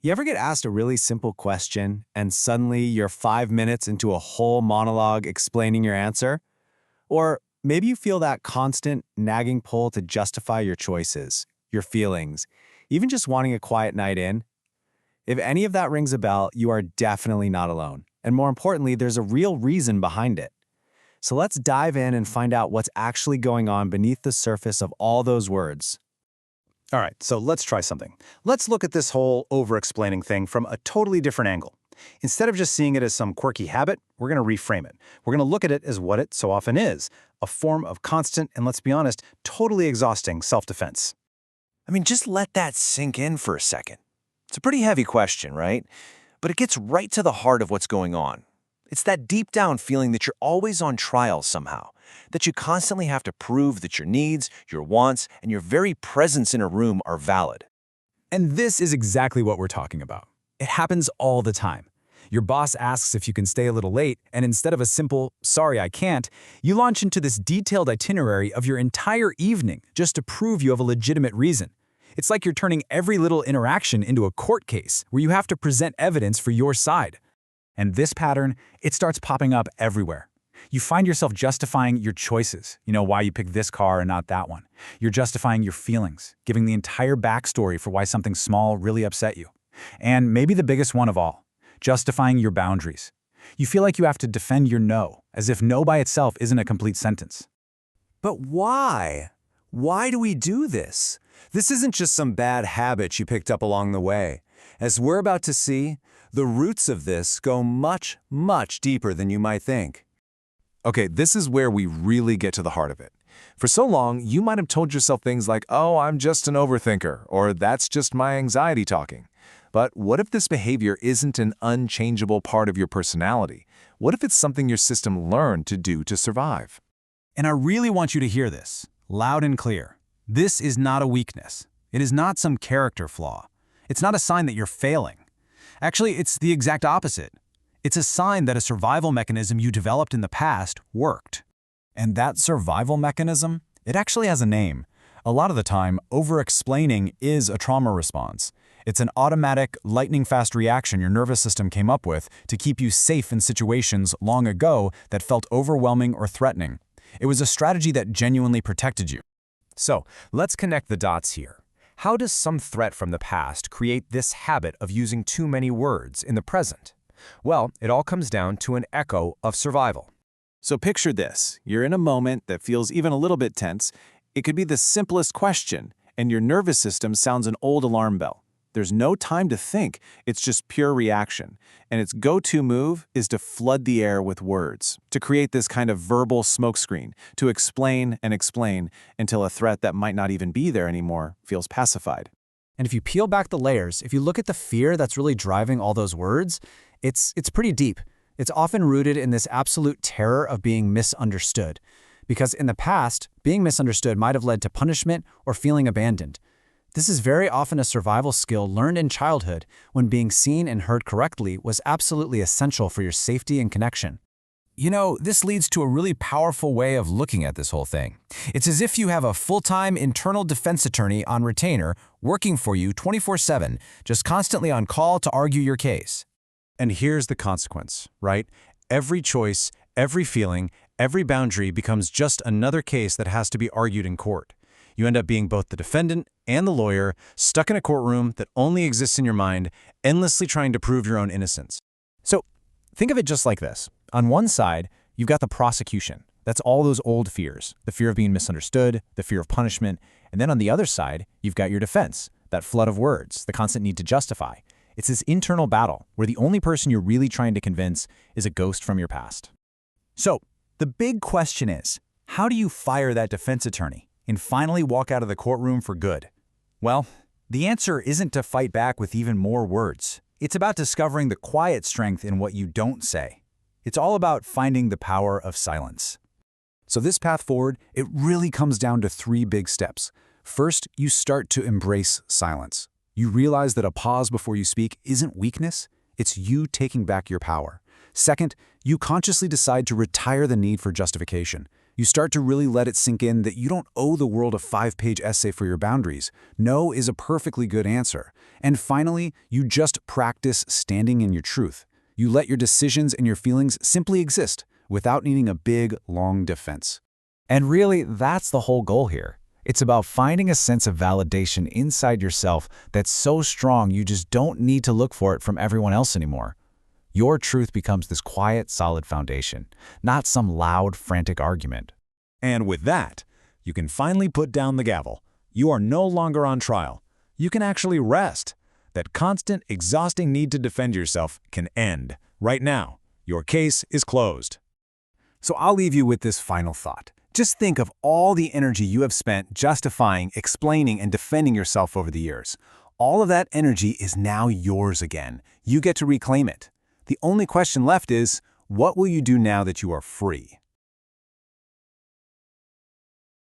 You ever get asked a really simple question and suddenly you're 5 minutes into a whole monologue explaining your answer? Or maybe you feel that constant, nagging pull to justify your choices, your feelings, even just wanting a quiet night in? If any of that rings a bell, you are definitely not alone. And more importantly, there's a real reason behind it. So let's dive in and find out what's actually going on beneath the surface of all those words. All right, so let's try something. Let's look at this whole over-explaining thing from a totally different angle. Instead of just seeing it as some quirky habit, we're going to reframe it. We're going to look at it as what it so often is, a form of constant and, let's be honest, totally exhausting self-defense. Just let that sink in for a second. It's a pretty heavy question, right? But it gets right to the heart of what's going on. It's that deep down feeling that you're always on trial somehow, that you constantly have to prove that your needs, your wants, and your very presence in a room are valid. And this is exactly what we're talking about. It happens all the time. Your boss asks if you can stay a little late, and instead of a simple, "sorry, I can't," you launch into this detailed itinerary of your entire evening just to prove you have a legitimate reason. It's like you're turning every little interaction into a court case where you have to present evidence for your side. And this pattern, it starts popping up everywhere. You find yourself justifying your choices, why you picked this car and not that one. You're justifying your feelings, giving the entire backstory for why something small really upset you. And maybe the biggest one of all, justifying your boundaries. You feel like you have to defend your no, as if no by itself isn't a complete sentence. But why? Why do we do this? This isn't just some bad habit you picked up along the way. As we're about to see, the roots of this go much, much deeper than you might think. Okay, this is where we really get to the heart of it. For so long, you might have told yourself things like, "Oh, I'm just an overthinker," or "That's just my anxiety talking." But what if this behavior isn't an unchangeable part of your personality? What if it's something your system learned to do to survive? And I really want you to hear this, loud and clear. This is not a weakness. It is not some character flaw. It's not a sign that you're failing. Actually, it's the exact opposite. It's a sign that a survival mechanism you developed in the past worked. And that survival mechanism, it actually has a name. A lot of the time, over-explaining is a trauma response. It's an automatic, lightning-fast reaction your nervous system came up with to keep you safe in situations long ago that felt overwhelming or threatening. It was a strategy that genuinely protected you. So, let's connect the dots here. How does some threat from the past create this habit of using too many words in the present? Well, it all comes down to an echo of survival. So picture this. You're in a moment that feels even a little bit tense. It could be the simplest question, and your nervous system sounds an old alarm bell. There's no time to think. It's just pure reaction. And its go-to move is to flood the air with words, to create this kind of verbal smokescreen, to explain and explain until a threat that might not even be there anymore feels pacified. And if you peel back the layers, if you look at the fear that's really driving all those words, it's pretty deep. It's often rooted in this absolute terror of being misunderstood. Because in the past, being misunderstood might have led to punishment or feeling abandoned. This is very often a survival skill learned in childhood when being seen and heard correctly was absolutely essential for your safety and connection. This leads to a really powerful way of looking at this whole thing. It's as if you have a full-time internal defense attorney on retainer working for you 24/7, just constantly on call to argue your case. And here's the consequence, right? Every choice, every feeling, every boundary becomes just another case that has to be argued in court. You end up being both the defendant and the lawyer, stuck in a courtroom that only exists in your mind, endlessly trying to prove your own innocence. So think of it just like this. On one side, you've got the prosecution. That's all those old fears, the fear of being misunderstood, the fear of punishment. And then on the other side, you've got your defense, that flood of words, the constant need to justify. It's this internal battle where the only person you're really trying to convince is a ghost from your past. So the big question is, how do you fire that defense attorney and finally walk out of the courtroom for good? Well, the answer isn't to fight back with even more words. It's about discovering the quiet strength in what you don't say. It's all about finding the power of silence. So this path forward, it really comes down to 3 big steps. First, you start to embrace silence. You realize that a pause before you speak isn't weakness, it's you taking back your power. Second, you consciously decide to retire the need for justification. You start to really let it sink in that you don't owe the world a 5-page essay for your boundaries. No is a perfectly good answer. And finally, you just practice standing in your truth. You let your decisions and your feelings simply exist without needing a big, long defense. And really, that's the whole goal here. It's about finding a sense of validation inside yourself that's so strong you just don't need to look for it from everyone else anymore. Your truth becomes this quiet, solid foundation, not some loud, frantic argument. And with that, you can finally put down the gavel. You are no longer on trial. You can actually rest. That constant, exhausting need to defend yourself can end. Right now, your case is closed. So I'll leave you with this final thought. Just think of all the energy you have spent justifying, explaining, and defending yourself over the years. All of that energy is now yours again. You get to reclaim it. The only question left is, what will you do now that you are free?